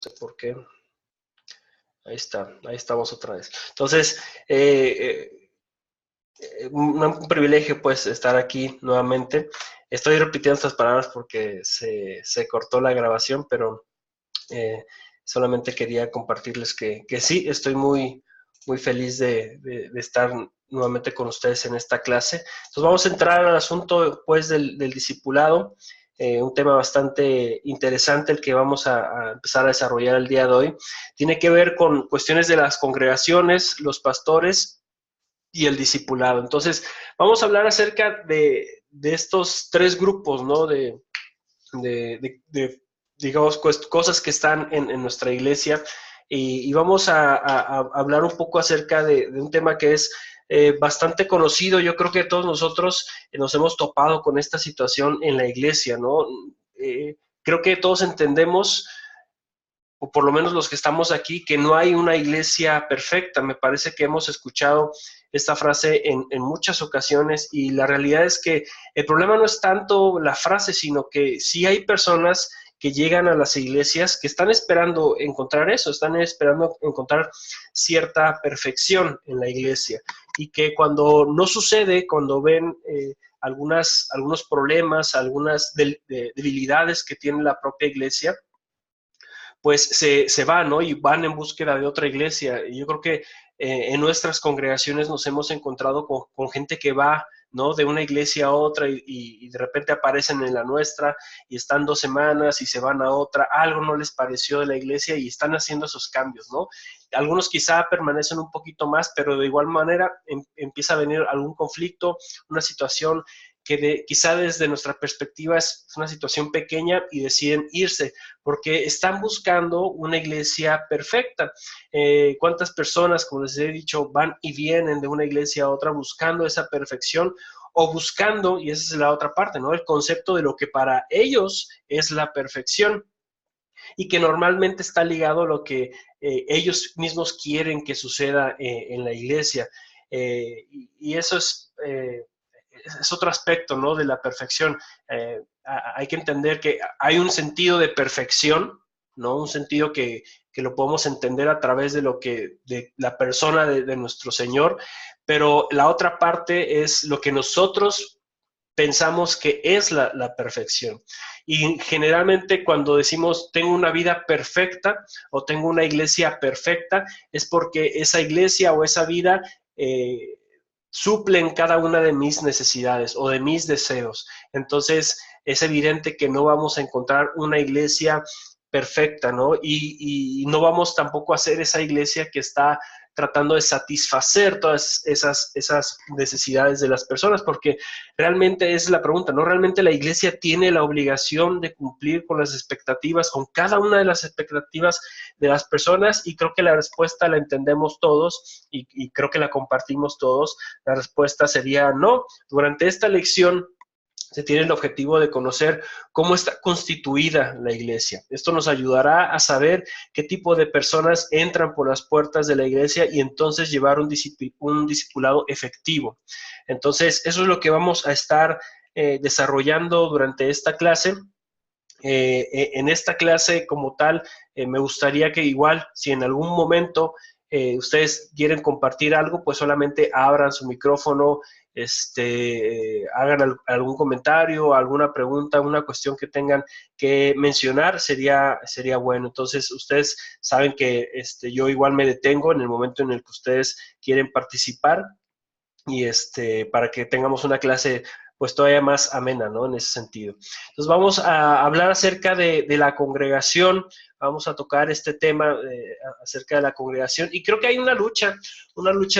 sé por qué. Ahí está, ahí estamos otra vez. Entonces, un privilegio pues estar aquí nuevamente. Estoy repitiendo estas palabras porque se cortó la grabación, pero solamente quería compartirles que sí, estoy muy feliz de estar nuevamente con ustedes en esta clase. Entonces vamos a entrar al asunto pues del discipulado, un tema bastante interesante el que vamos a empezar a desarrollar el día de hoy. Tiene que ver con cuestiones de las congregaciones, los pastores y el discipulado. Entonces vamos a hablar acerca de estos tres grupos, ¿no? De digamos, cosas que están en nuestra iglesia y vamos a hablar un poco acerca de un tema que es bastante conocido. Yo creo que todos nosotros nos hemos topado con esta situación en la iglesia, ¿no? Creo que todos entendemos, o por lo menos los que estamos aquí, que no hay una iglesia perfecta. Me parece que hemos escuchado esta frase en muchas ocasiones y la realidad es que el problema no es tanto la frase, sino que sí hay personas que llegan a las iglesias que están esperando encontrar eso, están esperando encontrar cierta perfección en la iglesia y que cuando no sucede, cuando ven algunos problemas, algunas debilidades que tiene la propia iglesia, pues se van, ¿no? Y van en búsqueda de otra iglesia. Y yo creo que en nuestras congregaciones nos hemos encontrado con gente que va, ¿no? De una iglesia a otra y de repente aparecen en la nuestra y están 2 semanas y se van a otra, algo no les pareció de la iglesia y están haciendo esos cambios, ¿no? Algunos quizá permanecen un poquito más, pero de igual manera empieza a venir algún conflicto, una situación que quizá desde nuestra perspectiva es una situación pequeña y deciden irse porque están buscando una iglesia perfecta. ¿Cuántas personas, como les he dicho, van y vienen de una iglesia a otra buscando esa perfección o buscando, y esa es la otra parte, ¿no? El concepto de lo que para ellos es la perfección y que normalmente está ligado a lo que ellos mismos quieren que suceda en la iglesia. Y eso es otro aspecto, ¿no? De la perfección. Hay que entender que hay un sentido de perfección, ¿no? Un sentido que lo podemos entender a través de la persona de nuestro Señor, pero la otra parte es lo que nosotros pensamos que es la perfección. Y generalmente cuando decimos tengo una vida perfecta o tengo una iglesia perfecta, es porque esa iglesia o esa vida suplen cada una de mis necesidades o de mis deseos. Entonces es evidente que no vamos a encontrar una iglesia perfecta, ¿no? Y no vamos tampoco a ser esa iglesia que está tratando de satisfacer todas esas necesidades de las personas, porque realmente es la pregunta, ¿no? Realmente la iglesia tiene la obligación de cumplir con las expectativas, con cada una de las expectativas de las personas, y creo que la respuesta la entendemos todos y creo que la compartimos todos. La respuesta sería no. Durante esta lección se tiene el objetivo de conocer cómo está constituida la iglesia. Esto nos ayudará a saber qué tipo de personas entran por las puertas de la iglesia y entonces llevar un discipulado efectivo. Entonces, eso es lo que vamos a estar desarrollando durante esta clase. En esta clase como tal, me gustaría que igual, si en algún momento ustedes quieren compartir algo, pues solamente abran su micrófono, hagan algún comentario, alguna pregunta, una cuestión que tengan que mencionar, sería bueno. Entonces, ustedes saben que yo igual me detengo en el momento en el que ustedes quieren participar y para que tengamos una clase pues todavía más amena, ¿no? En ese sentido. Entonces vamos a hablar acerca de la congregación, vamos a tocar este tema acerca de la congregación y creo que hay una lucha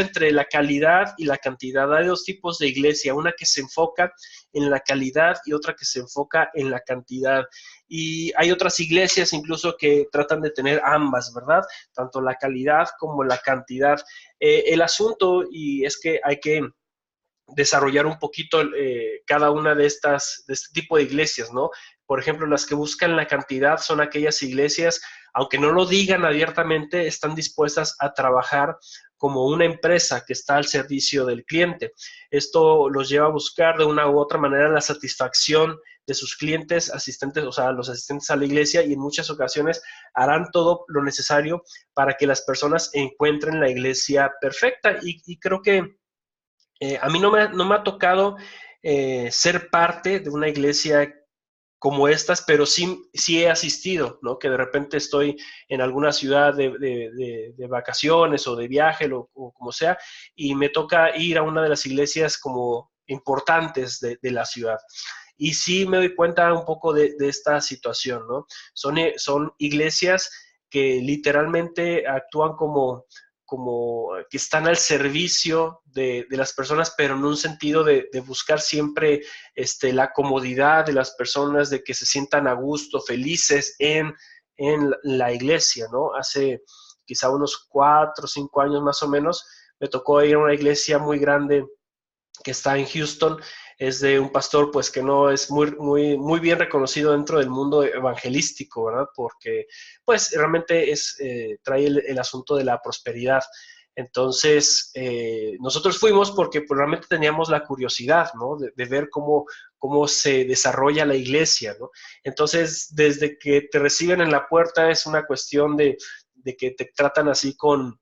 entre la calidad y la cantidad. Hay dos tipos de iglesia, una que se enfoca en la calidad y otra que se enfoca en la cantidad. Y hay otras iglesias incluso que tratan de tener ambas, ¿verdad? Tanto la calidad como la cantidad. El asunto, y es que hay que desarrollar un poquito cada una de este tipo de iglesias, ¿no? Por ejemplo, las que buscan la cantidad son aquellas iglesias, aunque no lo digan abiertamente, están dispuestas a trabajar como una empresa que está al servicio del cliente. Esto los lleva a buscar de una u otra manera la satisfacción de sus clientes, asistentes, o sea, los asistentes a la iglesia, y en muchas ocasiones harán todo lo necesario para que las personas encuentren la iglesia perfecta. Y creo que a mí no me ha tocado ser parte de una iglesia como estas, pero sí he asistido, ¿no? Que de repente estoy en alguna ciudad de vacaciones o de viaje o como sea, y me toca ir a una de las iglesias como importantes de la ciudad. Y sí me doy cuenta un poco de esta situación, ¿no? Son iglesias que literalmente actúan como que están al servicio de las personas, pero en un sentido de buscar siempre la comodidad de las personas, de que se sientan a gusto, felices en la iglesia, ¿no? Hace quizá unos 4 o 5 años más o menos, me tocó ir a una iglesia muy grande que está en Houston. Es de un pastor pues que no es muy bien reconocido dentro del mundo evangelístico, ¿verdad? Porque pues realmente trae el asunto de la prosperidad. Entonces, nosotros fuimos porque pues, realmente teníamos la curiosidad, ¿no? De ver cómo se desarrolla la iglesia, ¿no? Entonces, desde que te reciben en la puerta es una cuestión de que te tratan así con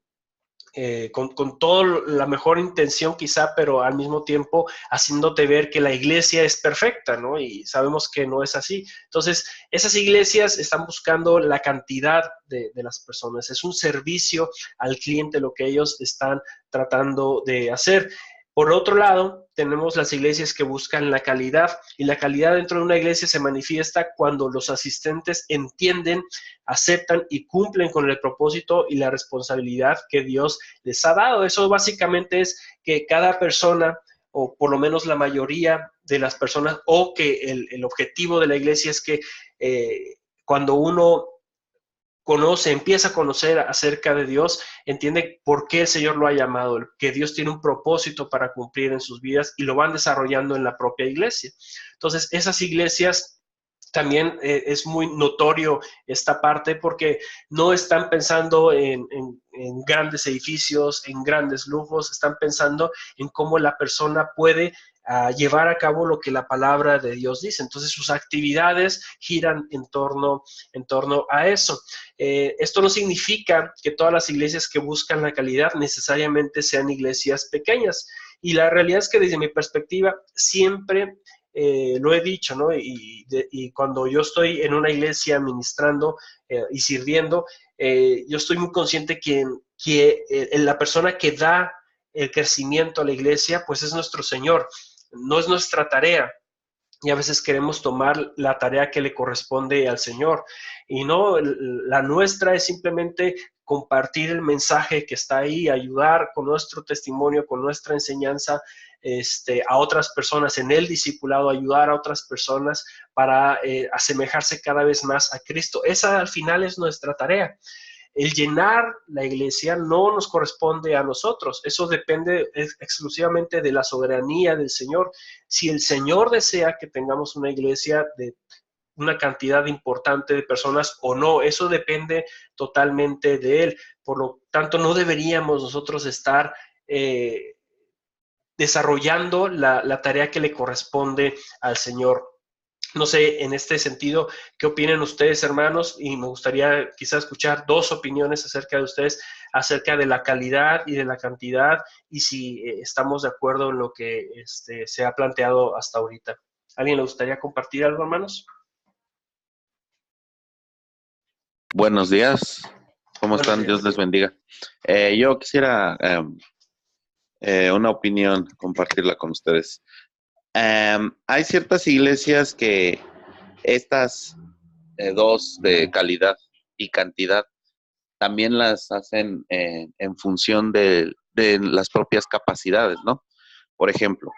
toda la mejor intención quizá, pero al mismo tiempo haciéndote ver que la iglesia es perfecta, ¿no? Y sabemos que no es así. Entonces, esas iglesias están buscando la cantidad de las personas. Es un servicio al cliente lo que ellos están tratando de hacer. Por otro lado, tenemos las iglesias que buscan la calidad, y la calidad dentro de una iglesia se manifiesta cuando los asistentes entienden, aceptan y cumplen con el propósito y la responsabilidad que Dios les ha dado. Eso básicamente es que cada persona, o por lo menos la mayoría de las personas, o que el objetivo de la iglesia es que cuando uno empieza a conocer acerca de Dios, entiende por qué el Señor lo ha llamado, que Dios tiene un propósito para cumplir en sus vidas, y lo van desarrollando en la propia iglesia. Entonces, esas iglesias también es muy notorio esta parte, porque no están pensando en grandes edificios, en grandes lujos, están pensando en cómo la persona puede llevar a cabo lo que la palabra de Dios dice. Entonces sus actividades giran en torno a eso. Esto no significa que todas las iglesias que buscan la calidad necesariamente sean iglesias pequeñas. Y la realidad es que desde mi perspectiva siempre lo he dicho, ¿no? Y cuando yo estoy en una iglesia ministrando y sirviendo, yo estoy muy consciente que la persona que da el crecimiento a la iglesia, pues es nuestro Señor, no es nuestra tarea. Y a veces queremos tomar la tarea que le corresponde al Señor. Y no, la nuestra es simplemente compartir el mensaje que está ahí, ayudar con nuestro testimonio, con nuestra enseñanza a otras personas, en el discipulado, ayudar a otras personas para asemejarse cada vez más a Cristo. Esa al final es nuestra tarea. El llenar la iglesia no nos corresponde a nosotros, eso depende exclusivamente de la soberanía del Señor. Si el Señor desea que tengamos una iglesia de una cantidad importante de personas o no, eso depende totalmente de Él. Por lo tanto, no deberíamos nosotros estar desarrollando la tarea que le corresponde al Señor. No sé, en este sentido, ¿qué opinan ustedes, hermanos? Y me gustaría quizás escuchar dos opiniones acerca de ustedes, acerca de la calidad y de la cantidad, y si estamos de acuerdo en lo que se ha planteado hasta ahorita. ¿Alguien le gustaría compartir algo, hermanos? Buenos días, ¿cómo Buenos están? Dios días. les bendiga. Yo quisiera una opinión, compartirla con ustedes. Hay ciertas iglesias que estas dos de calidad y cantidad también las hacen en función de las propias capacidades, ¿no? Por ejemplo,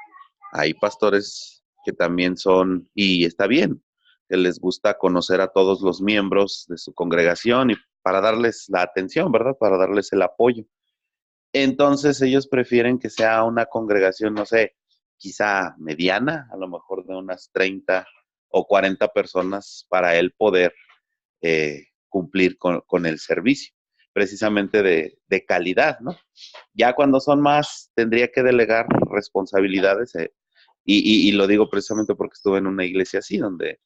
hay pastores que también son, y está bien, que les gusta conocer a todos los miembros de su congregación y para darles la atención, ¿verdad? Para darles el apoyo. Entonces ellos prefieren que sea una congregación, no sé, quizá mediana, a lo mejor de unas 30 o 40 personas para él poder cumplir con el servicio, precisamente de calidad, ¿no? Ya cuando son más, tendría que delegar responsabilidades Y lo digo precisamente porque estuve en una iglesia así, donde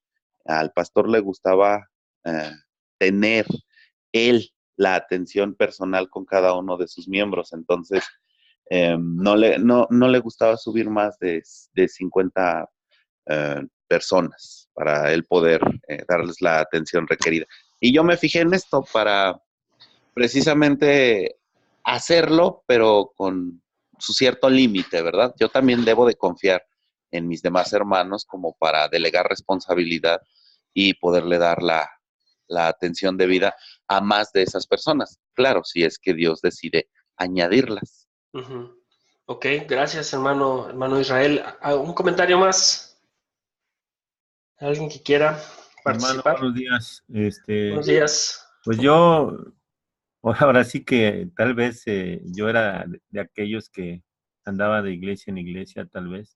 al pastor le gustaba eh, tener él la atención personal con cada uno de sus miembros. Entonces, no le gustaba subir más de 50 personas para él poder darles la atención requerida. Y yo me fijé en esto para precisamente hacerlo, pero con su cierto límite, ¿verdad? Yo también debo de confiar en mis demás hermanos como para delegar responsabilidad y poderle dar la atención debida a más de esas personas. Claro, si es que Dios decide añadirlas. Ujú. Ok, gracias, hermano Israel. ¿Un comentario más? ¿Alguien que quiera Hermano, participar? buenos días. Buenos días. Pues yo, ahora sí que tal vez yo era de aquellos que andaba de iglesia en iglesia, tal vez,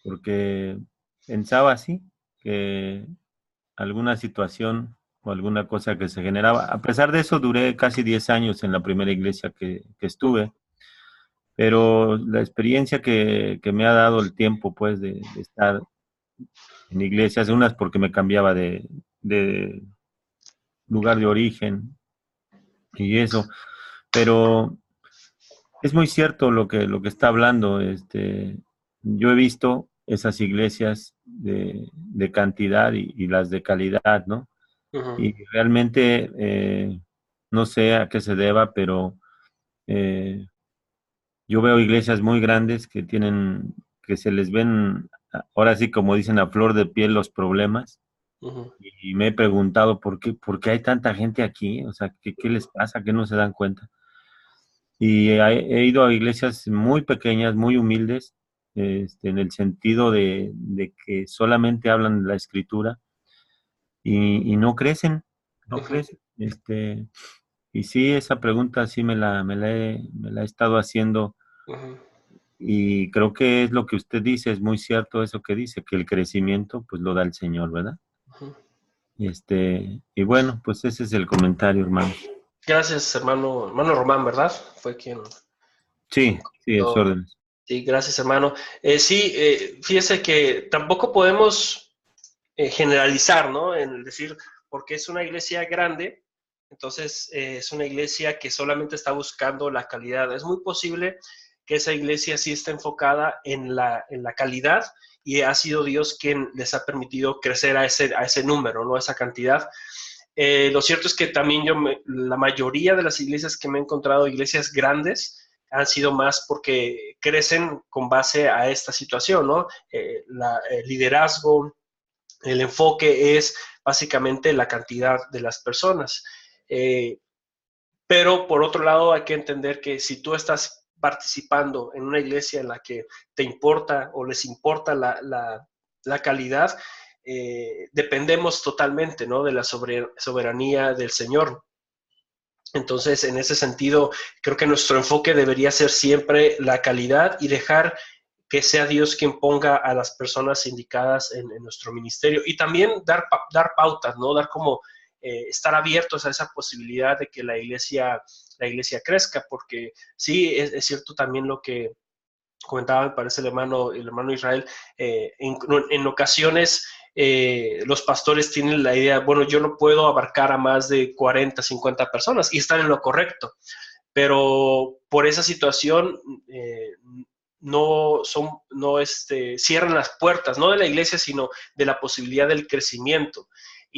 porque pensaba así, que alguna situación o alguna cosa que se generaba. A pesar de eso, duré casi 10 años en la primera iglesia que estuve, pero la experiencia que me ha dado el tiempo, pues, de estar en iglesias, unas porque me cambiaba de lugar de origen y eso, pero es muy cierto lo que está hablando. Yo he visto esas iglesias de cantidad y las de calidad, ¿no? Ujú, Y realmente no sé a qué se deba, pero eh, yo veo iglesias muy grandes que se les ven, ahora sí como dicen, a flor de piel los problemas. ujú, Y me he preguntado por qué hay tanta gente aquí, o sea, ¿qué les pasa? ¿Qué no se dan cuenta? Y he ido a iglesias muy pequeñas, muy humildes, en el sentido de que solamente hablan de la escritura y no crecen, no ujú, crecen. Y sí, esa pregunta sí me la he estado haciendo ujú, y creo que es lo que usted dice, es muy cierto eso que dice, que el crecimiento pues lo da el Señor, ¿verdad? ujú. Y bueno, pues ese es el comentario, hermano. Gracias, hermano Román, ¿verdad? Fue quien Sí, sí, es comentó. orden. Sí, gracias, hermano. Sí, fíjese que tampoco podemos generalizar, ¿no? En decir, porque es una iglesia grande, entonces es una iglesia que solamente está buscando la calidad. Es muy posible que esa iglesia sí está enfocada en la calidad y ha sido Dios quien les ha permitido crecer a ese número, ¿no? A esa cantidad. Lo cierto es que también la mayoría de las iglesias que me he encontrado, iglesias grandes, han sido más porque crecen con base a esta situación, ¿no? El liderazgo, el enfoque es básicamente la cantidad de las personas. Eh, pero por otro lado hay que entender que si tú estás participando en una iglesia en la que te importa o les importa la calidad, dependemos totalmente, ¿no? De la soberanía del Señor. Entonces, en ese sentido, creo que nuestro enfoque debería ser siempre la calidad y dejar que sea Dios quien ponga a las personas indicadas en nuestro ministerio. Y también dar pautas, ¿no? Dar como estar abiertos a esa posibilidad de que la iglesia crezca, porque sí, es cierto también lo que comentaba, me parece el hermano Israel, en ocasiones los pastores tienen la idea, bueno, yo no puedo abarcar a más de 40, 50 personas y están en lo correcto, pero por esa situación cierran las puertas, no de la iglesia, sino de la posibilidad del crecimiento.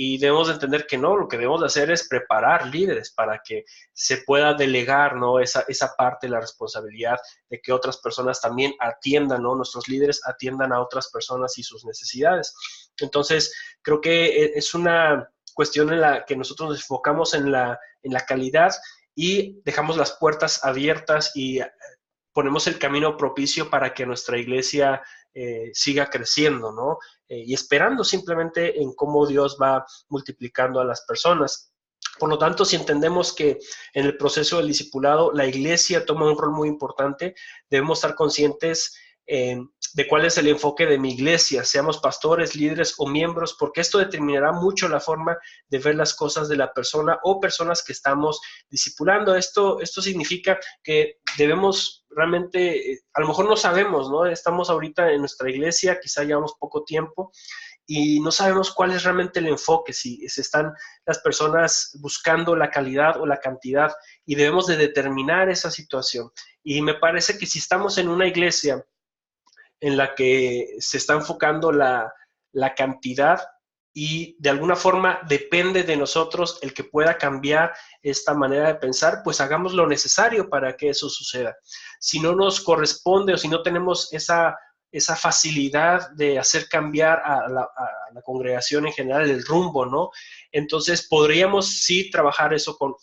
Y debemos de entender que no, lo que debemos de hacer es preparar líderes para que se pueda delegar, ¿no? Esa parte de la responsabilidad de que otras personas también atiendan, ¿no? Nuestros líderes atiendan a otras personas y sus necesidades. Entonces, creo que es una cuestión en la que nosotros nos enfocamos en la calidad y dejamos las puertas abiertas y ponemos el camino propicio para que nuestra iglesia siga creciendo, ¿no? Y esperando simplemente en cómo Dios va multiplicando a las personas. Por lo tanto, si entendemos que en el proceso del discipulado la iglesia toma un rol muy importante, debemos estar conscientes de cuál es el enfoque de mi iglesia, seamos pastores, líderes o miembros, porque esto determinará mucho la forma de ver las cosas de la persona o personas que estamos discipulando. Esto significa que debemos realmente, a lo mejor no sabemos, ¿no? Estamos ahorita en nuestra iglesia, quizá llevamos poco tiempo, y no sabemos cuál es realmente el enfoque, si están las personas buscando la calidad o la cantidad, y debemos de determinar esa situación. Y me parece que si estamos en una iglesia en la que se está enfocando la cantidad y de alguna forma depende de nosotros el que pueda cambiar esta manera de pensar, pues hagamos lo necesario para que eso suceda. Si no nos corresponde o si no tenemos esa facilidad de hacer cambiar a la congregación en general el rumbo, ¿no? Entonces podríamos sí trabajar eso con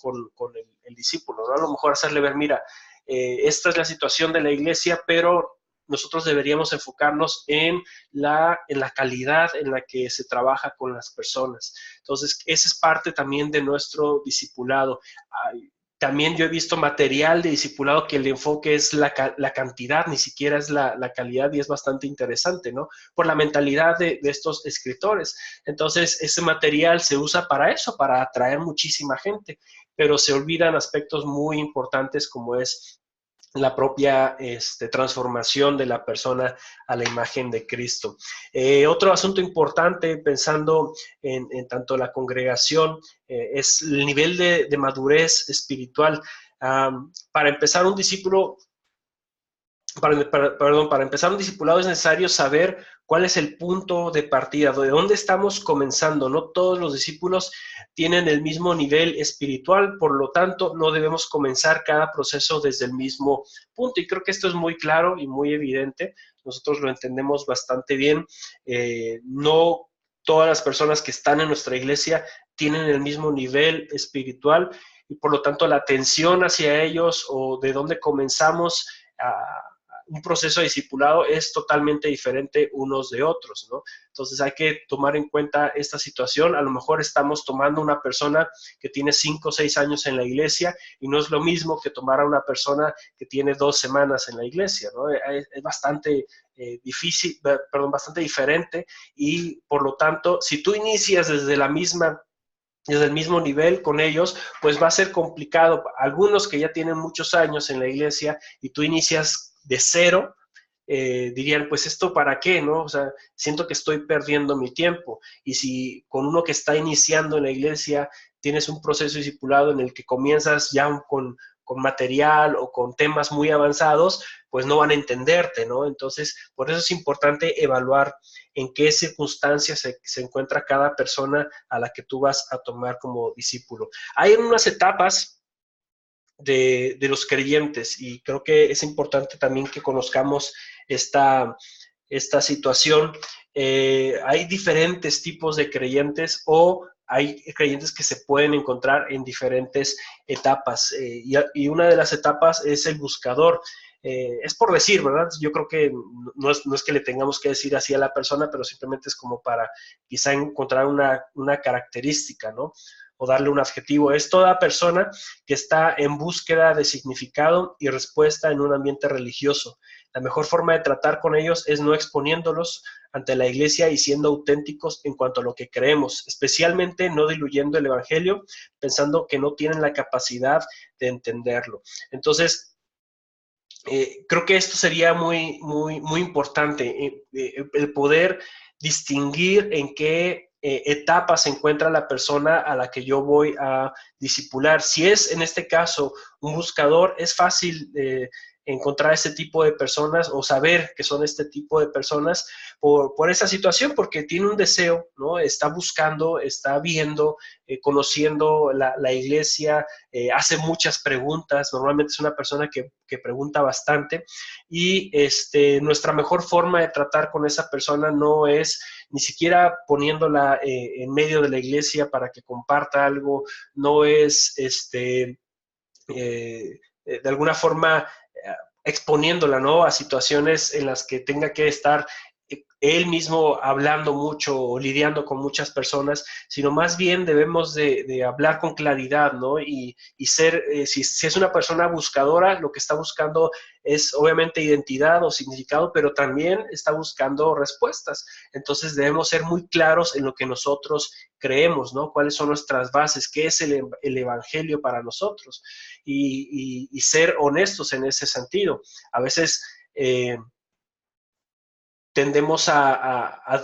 el discípulo, ¿no? A lo mejor hacerle ver, mira, esta es la situación de la iglesia, pero nosotros deberíamos enfocarnos en la calidad en la que se trabaja con las personas. Entonces, esa es parte también de nuestro discipulado. También yo he visto material de discipulado que el enfoque es la cantidad, ni siquiera es la calidad, y es bastante interesante, ¿no? Por la mentalidad de estos escritores. Entonces, ese material se usa para eso, para atraer muchísima gente, pero se olvidan aspectos muy importantes como es la propia transformación de la persona a la imagen de Cristo. Otro asunto importante, pensando en tanto la congregación, es el nivel de madurez espiritual. Para empezar un discípulo, para empezar un discipulado es necesario saber cuál es el punto de partida, de dónde estamos comenzando. No todos los discípulos tienen el mismo nivel espiritual, por lo tanto, no debemos comenzar cada proceso desde el mismo punto. Y creo que esto es muy claro y muy evidente. Nosotros lo entendemos bastante bien. No todas las personas que están en nuestra iglesia tienen el mismo nivel espiritual y por lo tanto la atención hacia ellos o de dónde comenzamos un proceso de discipulado es totalmente diferente unos de otros, ¿no? Entonces hay que tomar en cuenta esta situación. A lo mejor estamos tomando una persona que tiene 5 o 6 años en la iglesia y no es lo mismo que tomar a una persona que tiene 2 semanas en la iglesia, ¿no? Es bastante difícil, perdón, bastante diferente, y por lo tanto, si tú inicias desde el mismo nivel con ellos, pues va a ser complicado. Algunos que ya tienen muchos años en la iglesia y tú inicias de cero, dirían, pues esto para qué, ¿no? O sea, siento que estoy perdiendo mi tiempo. Y si con uno que está iniciando en la iglesia tienes un proceso discipulado en el que comienzas ya con material o con temas muy avanzados, pues no van a entenderte, ¿no? Entonces, por eso es importante evaluar en qué circunstancias se encuentra cada persona a la que tú vas a tomar como discípulo. Hay unas etapas de los creyentes y creo que es importante también que conozcamos esta situación. Hay diferentes tipos de creyentes o hay creyentes que se pueden encontrar en diferentes etapas y una de las etapas es el buscador. Es por decir, ¿verdad? Yo creo que no es que le tengamos que decir así a la persona, pero simplemente es como para quizá encontrar una característica, ¿no? O darle un adjetivo. Es toda persona que está en búsqueda de significado y respuesta en un ambiente religioso. La mejor forma de tratar con ellos es no exponiéndolos ante la iglesia y siendo auténticos en cuanto a lo que creemos, especialmente no diluyendo el evangelio, pensando que no tienen la capacidad de entenderlo. Entonces, creo que esto sería muy, muy, muy importante, el poder distinguir en qué etapa se encuentra la persona a la que yo voy a discipular. Si es, en este caso, un buscador, es fácil encontrar este tipo de personas o saber que son este tipo de personas por esa situación, porque tiene un deseo, ¿no? Está buscando, está viendo, conociendo la iglesia, hace muchas preguntas. Normalmente es una persona que pregunta bastante y nuestra mejor forma de tratar con esa persona no es ni siquiera poniéndola en medio de la iglesia para que comparta algo, no es de alguna forma exponiéndola, ¿no? A situaciones en las que tenga que estar él mismo hablando mucho o lidiando con muchas personas, sino más bien debemos de hablar con claridad, ¿no? Y ser, si es una persona buscadora, lo que está buscando es obviamente identidad o significado, pero también está buscando respuestas. Entonces debemos ser muy claros en lo que nosotros creemos, ¿no? Cuáles son nuestras bases, qué es el evangelio para nosotros y ser honestos en ese sentido. A veces tendemos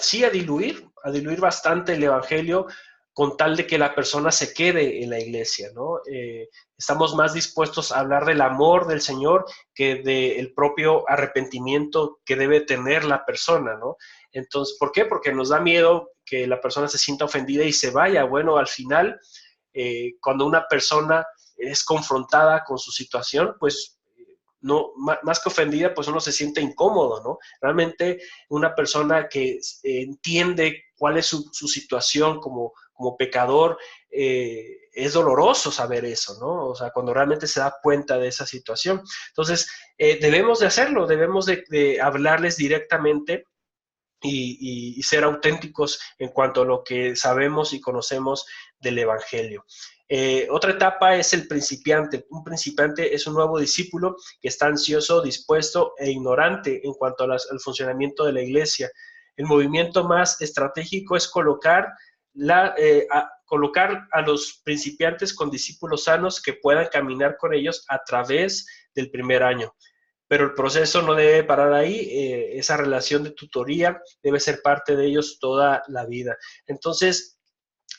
sí, a diluir bastante el evangelio con tal de que la persona se quede en la iglesia, ¿no? Estamos más dispuestos a hablar del amor del Señor que del propio arrepentimiento que debe tener la persona, ¿no? Entonces, ¿por qué? Porque nos da miedo que la persona se sienta ofendida y se vaya. Bueno, al final, cuando una persona es confrontada con su situación, pues no, más que ofendida, pues uno se siente incómodo, ¿no? Realmente una persona que entiende cuál es su situación como pecador, es doloroso saber eso, ¿no? O sea, cuando realmente se da cuenta de esa situación. Entonces, debemos de hacerlo, debemos de hablarles directamente y ser auténticos en cuanto a lo que sabemos y conocemos del Evangelio. Otra etapa es el principiante. Un principiante es un nuevo discípulo que está ansioso, dispuesto e ignorante en cuanto al funcionamiento de la iglesia. El movimiento más estratégico es colocar a los principiantes con discípulos sanos que puedan caminar con ellos a través del primer año. Pero el proceso no debe parar ahí, esa relación de tutoría debe ser parte de ellos toda la vida. Entonces,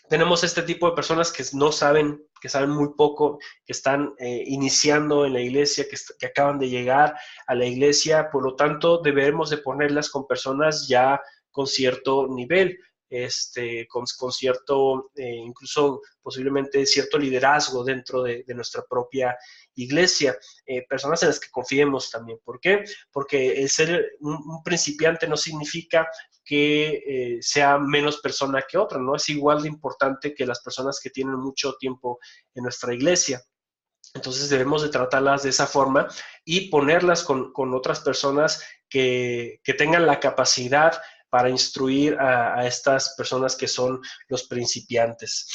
tenemos este tipo de personas que no saben, que saben muy poco, que están iniciando en la iglesia, que acaban de llegar a la iglesia, por lo tanto, debemos de ponerlas con personas ya con cierto nivel, con cierto, incluso posiblemente cierto liderazgo dentro de nuestra propia iglesia, personas en las que confiemos también. ¿Por qué? Porque el ser un principiante no significa que sea menos persona que otra, ¿no? Es igual de importante que las personas que tienen mucho tiempo en nuestra iglesia. Entonces debemos de tratarlas de esa forma y ponerlas con otras personas que tengan la capacidad para instruir a estas personas que son los principiantes.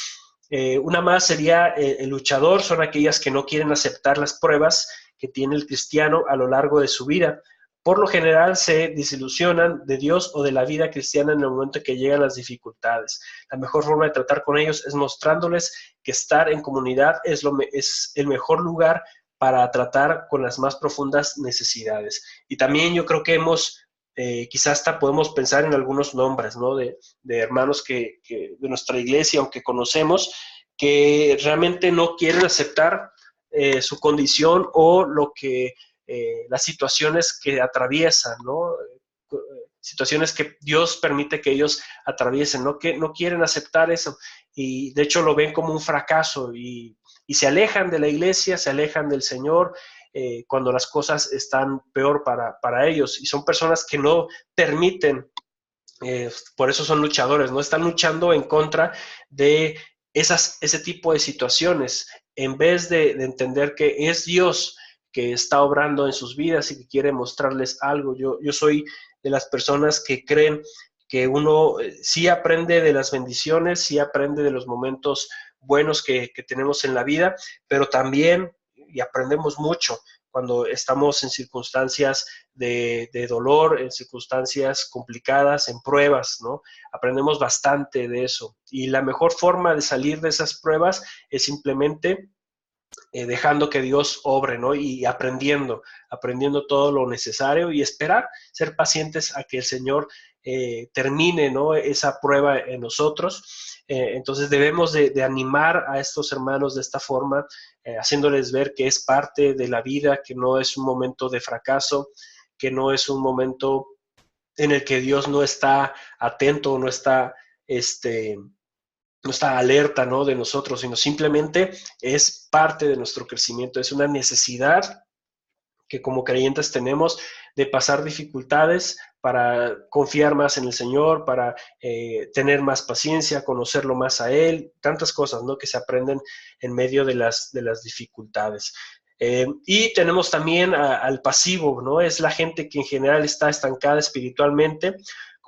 Una más sería el luchador, son aquellas que no quieren aceptar las pruebas que tiene el cristiano a lo largo de su vida. Por lo general se desilusionan de Dios o de la vida cristiana en el momento que llegan las dificultades. La mejor forma de tratar con ellos es mostrándoles que estar en comunidad es el mejor lugar para tratar con las más profundas necesidades. Y también yo creo que quizás hasta podemos pensar en algunos nombres, ¿no? De hermanos de nuestra iglesia, aunque conocemos, que realmente no quieren aceptar su condición o las situaciones que atraviesan, ¿no? Situaciones que Dios permite que ellos atraviesen, ¿no? Que no quieren aceptar eso y de hecho lo ven como un fracaso y se alejan de la iglesia, se alejan del Señor cuando las cosas están peor para ellos y son personas que no permiten, por eso son luchadores, no están luchando en contra de ese tipo de situaciones, en vez de entender que es Dios que está obrando en sus vidas y que quiere mostrarles algo. Yo soy de las personas que creen que uno sí aprende de las bendiciones, sí aprende de los momentos buenos que tenemos en la vida, pero también, y aprendemos mucho cuando estamos en circunstancias de dolor, en circunstancias complicadas, en pruebas, ¿no? Aprendemos bastante de eso. Y la mejor forma de salir de esas pruebas es simplemente dejando que Dios obre, ¿no? Y aprendiendo todo lo necesario y esperar, ser pacientes a que el Señor termine, ¿no? Esa prueba en nosotros. Entonces debemos de animar a estos hermanos de esta forma, haciéndoles ver que es parte de la vida, que no es un momento de fracaso, que no es un momento en el que Dios no está atento, no está alerta, ¿no? De nosotros, sino simplemente es parte de nuestro crecimiento, es una necesidad que como creyentes tenemos de pasar dificultades para confiar más en el Señor, para tener más paciencia, conocerlo más a Él, tantas cosas, ¿no? Que se aprenden en medio de las dificultades. Y tenemos también al pasivo, ¿no? Es la gente que en general está estancada espiritualmente,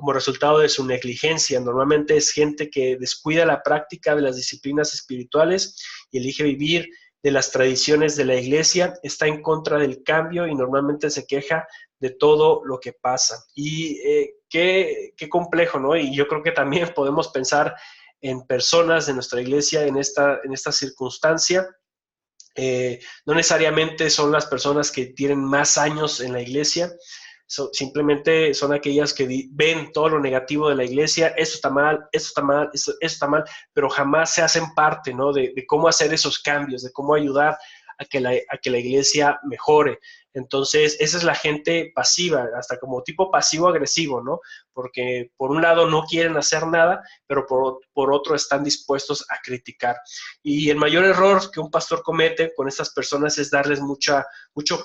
como resultado de su negligencia. Normalmente es gente que descuida la práctica de las disciplinas espirituales y elige vivir de las tradiciones de la iglesia, está en contra del cambio y normalmente se queja de todo lo que pasa. Y qué complejo, ¿no? Y yo creo que también podemos pensar en personas de nuestra iglesia en esta circunstancia. No necesariamente son las personas que tienen más años en la iglesia, simplemente son aquellas que ven todo lo negativo de la iglesia, esto está mal, esto está mal, esto está mal, pero jamás se hacen parte, ¿no? de cómo hacer esos cambios, de cómo ayudar a que la iglesia mejore. Entonces, esa es la gente pasiva, hasta como tipo pasivo-agresivo, ¿no? Porque por un lado no quieren hacer nada, pero por otro están dispuestos a criticar. Y el mayor error que un pastor comete con estas personas es darles mucho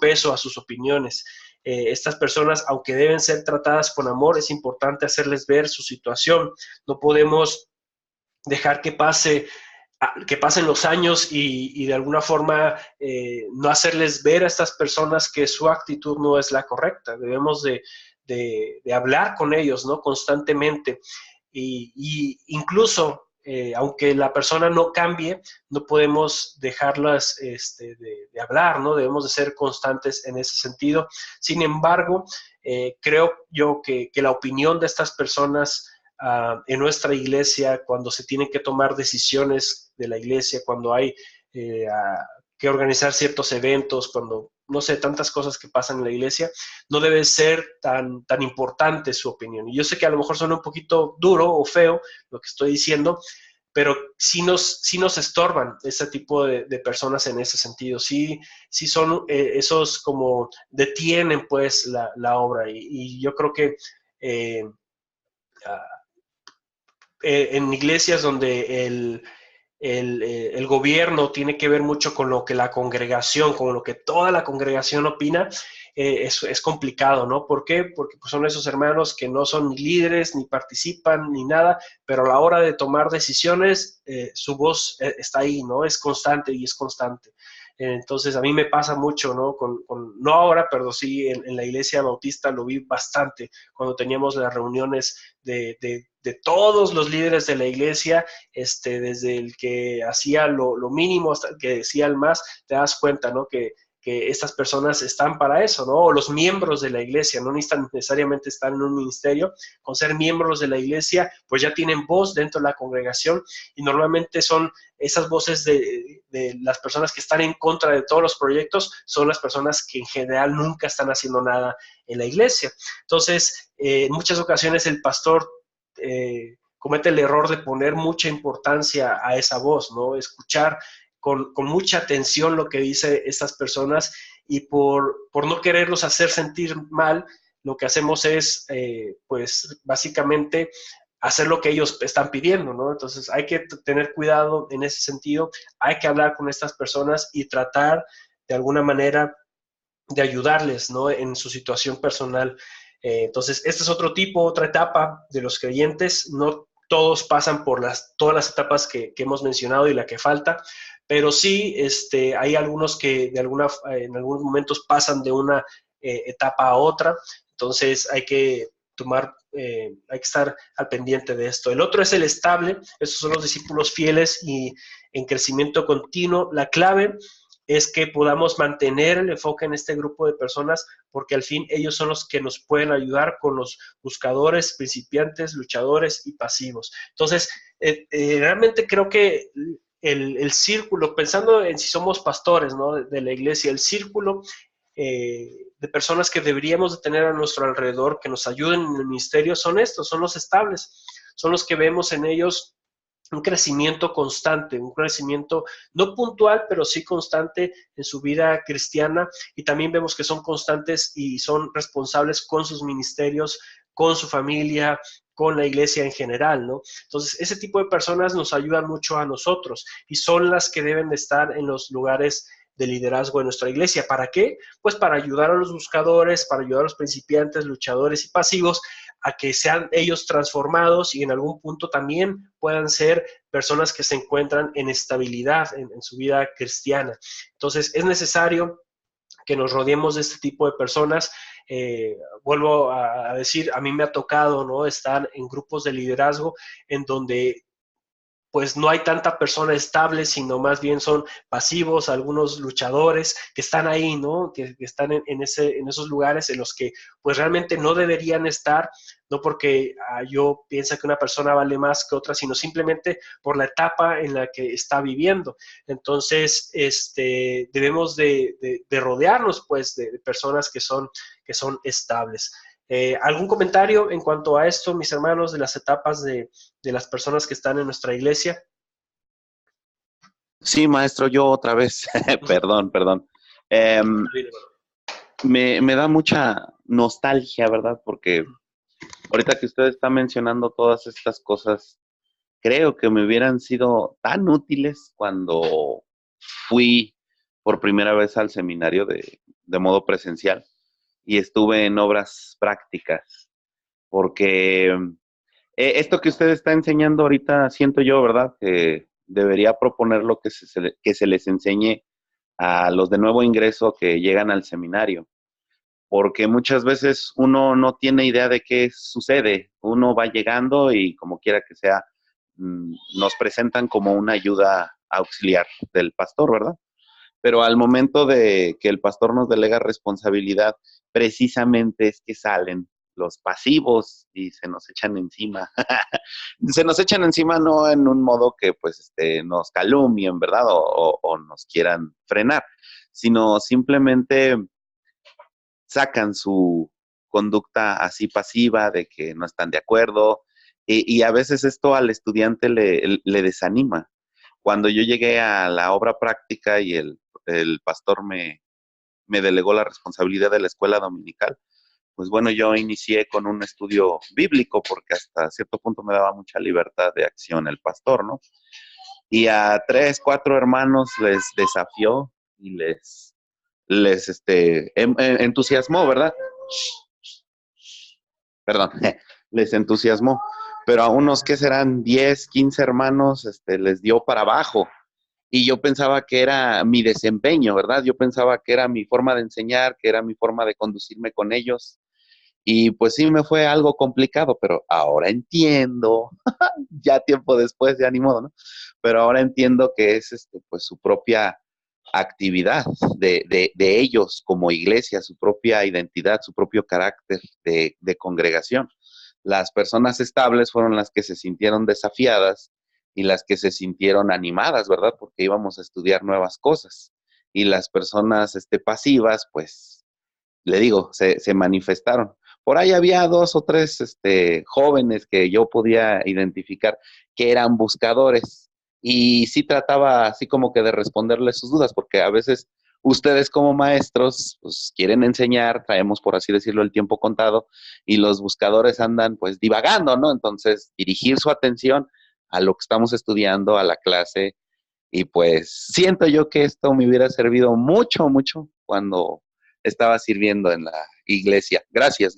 peso a sus opiniones. Estas personas, aunque deben ser tratadas con amor, es importante hacerles ver su situación. No podemos dejar que pasen los años y de alguna forma no hacerles ver a estas personas que su actitud no es la correcta. Debemos de hablar con ellos, ¿no? Constantemente. Y incluso, aunque la persona no cambie, no podemos dejarlas de hablar, ¿no? Debemos de ser constantes en ese sentido. Sin embargo, creo yo que la opinión de estas personas en nuestra iglesia, cuando se tienen que tomar decisiones de la iglesia, cuando hay que organizar ciertos eventos, cuando, no sé, tantas cosas que pasan en la iglesia, no debe ser tan importante su opinión. Y yo sé que a lo mejor suena un poquito duro o feo lo que estoy diciendo, pero sí nos estorban ese tipo de personas en ese sentido. Sí son esos como detienen pues la obra. Y yo creo que en iglesias donde el gobierno tiene que ver mucho con lo que la congregación, con lo que toda la congregación opina, es complicado, ¿no? ¿Por qué? Porque pues, son esos hermanos que no son ni líderes, ni participan, ni nada, pero a la hora de tomar decisiones, su voz está ahí, ¿no? Es constante y es constante. Entonces, a mí me pasa mucho, ¿no? No ahora, pero sí en la iglesia bautista lo vi bastante, cuando teníamos las reuniones de todos los líderes de la iglesia, desde el que hacía lo mínimo hasta el que decía el más, te das cuenta, ¿no? Que estas personas están para eso, ¿no? O los miembros de la iglesia, no necesitan necesariamente estar en un ministerio, con ser miembros de la iglesia, pues ya tienen voz dentro de la congregación y normalmente son esas voces de las personas que están en contra de todos los proyectos, son las personas que en general nunca están haciendo nada en la iglesia. Entonces, en muchas ocasiones el pastor comete el error de poner mucha importancia a esa voz, ¿no? Escuchar con mucha atención lo que dice estas personas y por no quererlos hacer sentir mal, lo que hacemos es, pues, básicamente hacer lo que ellos están pidiendo, ¿no? Entonces hay que tener cuidado en ese sentido, hay que hablar con estas personas y tratar de alguna manera de ayudarles, ¿no? En su situación personal. Entonces, este es otra etapa de los creyentes. No todos pasan por todas las etapas que hemos mencionado y la que falta, pero sí hay algunos que en algunos momentos pasan de una etapa a otra. Entonces, hay que estar al pendiente de esto. El otro es el estable. Esos son los discípulos fieles y en crecimiento continuo. La clave es que podamos mantener el enfoque en este grupo de personas, porque al fin ellos son los que nos pueden ayudar con los buscadores, principiantes, luchadores y pasivos. Entonces, realmente creo que el círculo, pensando en si somos pastores, ¿no? de la iglesia, el círculo de personas que deberíamos de tener a nuestro alrededor, que nos ayuden en el ministerio, son estos, son los estables, son los que vemos en ellos un crecimiento constante, un crecimiento no puntual, pero sí constante en su vida cristiana, y también vemos que son constantes y son responsables con sus ministerios, con su familia, con la iglesia en general, ¿no? Entonces, ese tipo de personas nos ayudan mucho a nosotros y son las que deben de estar en los lugares de liderazgo de nuestra iglesia. ¿Para qué? Pues para ayudar a los buscadores, para ayudar a los principiantes, luchadores y pasivos a que sean ellos transformados y en algún punto también puedan ser personas que se encuentran en estabilidad en su vida cristiana. Entonces, es necesario que nos rodeemos de este tipo de personas. Vuelvo a decir, a mí me ha tocado, ¿no?, estar en grupos de liderazgo en donde pues no hay tanta persona estable, sino más bien son pasivos, algunos luchadores que están ahí, ¿no? Que están en esos lugares en los que pues realmente no deberían estar, no porque yo pienso que una persona vale más que otra, sino simplemente por la etapa en la que está viviendo. Entonces, debemos de rodearnos pues de personas que son estables. ¿Algún comentario en cuanto a esto, mis hermanos, de las etapas de las personas que están en nuestra iglesia? Sí, maestro, yo otra vez, perdón. Me da mucha nostalgia, ¿verdad? Porque ahorita que usted está mencionando todas estas cosas, creo que me hubieran sido tan útiles cuando fui por primera vez al seminario de modo presencial y estuve en obras prácticas, porque esto que usted está enseñando ahorita, siento yo, ¿verdad?, que debería proponer lo que se les enseñe a los de nuevo ingreso que llegan al seminario, porque muchas veces uno no tiene idea de qué sucede. Uno va llegando y como quiera que sea, nos presentan como una ayuda auxiliar del pastor, ¿verdad? Pero al momento de que el pastor nos delega responsabilidad, precisamente es que salen los pasivos y se nos echan encima. Se nos echan encima no en un modo que pues nos calumnien, ¿verdad? O nos quieran frenar, sino simplemente sacan su conducta así pasiva de que no están de acuerdo y a veces esto al estudiante le desanima. Cuando yo llegué a la obra práctica y el pastor me delegó la responsabilidad de la escuela dominical, pues bueno, yo inicié con un estudio bíblico porque hasta cierto punto me daba mucha libertad de acción el pastor, ¿no? Y a 3, 4 hermanos les desafió y les entusiasmó, ¿verdad? Perdón, les entusiasmó. Pero a unos que serán 10, 15 hermanos, les dio para abajo. Y yo pensaba que era mi desempeño, ¿verdad? Yo pensaba que era mi forma de enseñar, que era mi forma de conducirme con ellos. Y pues sí me fue algo complicado, pero ahora entiendo, ya tiempo después, ya ni modo, ¿no? Pero ahora entiendo que es pues su propia actividad de ellos como iglesia, su propia identidad, su propio carácter de congregación. Las personas estables fueron las que se sintieron desafiadas y las que se sintieron animadas, ¿verdad? Porque íbamos a estudiar nuevas cosas. Y las personas pasivas, pues, le digo, se manifestaron. Por ahí había 2 o 3 jóvenes que yo podía identificar que eran buscadores y sí trataba así como que de responderles sus dudas, porque a veces ustedes como maestros pues quieren enseñar, traemos por así decirlo el tiempo contado y los buscadores andan pues divagando, ¿no? Entonces dirigir su atención a lo que estamos estudiando, a la clase y pues siento yo que esto me hubiera servido mucho, mucho cuando estaba sirviendo en la iglesia. Gracias.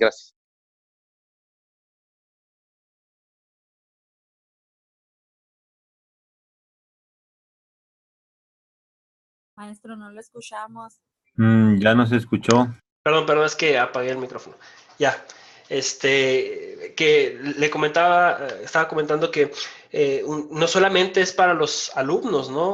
Maestro, no lo escuchamos. Ya no se escuchó. Perdón, es que apagué el micrófono. Ya, que le comentaba, estaba comentando que no solamente es para los alumnos, ¿no?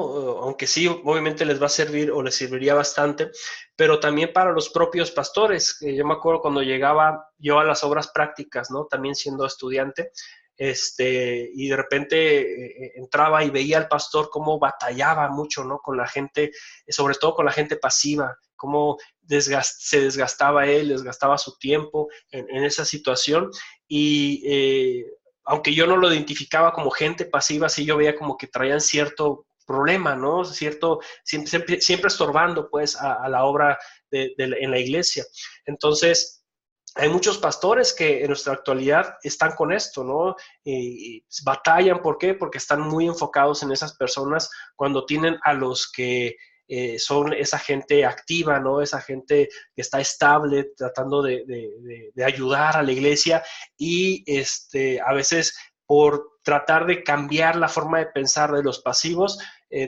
Aunque sí, obviamente les va a servir o les serviría bastante, pero también para los propios pastores. Yo me acuerdo cuando llegaba yo a las obras prácticas, ¿no? También siendo estudiante, y de repente entraba y veía al pastor cómo batallaba mucho, ¿no? Con la gente, sobre todo con la gente pasiva, cómo se desgastaba él, desgastaba su tiempo en esa situación y aunque yo no lo identificaba como gente pasiva, sí yo veía como que traían cierto problema, ¿no? Siempre estorbando pues a la obra en la iglesia. Entonces, hay muchos pastores que en nuestra actualidad están con esto, ¿no? Y batallan, ¿por qué? Porque están muy enfocados en esas personas cuando tienen a los que son esa gente activa, ¿no? Esa gente que está estable, tratando de ayudar a la iglesia y a veces por tratar de cambiar la forma de pensar de los pasivos,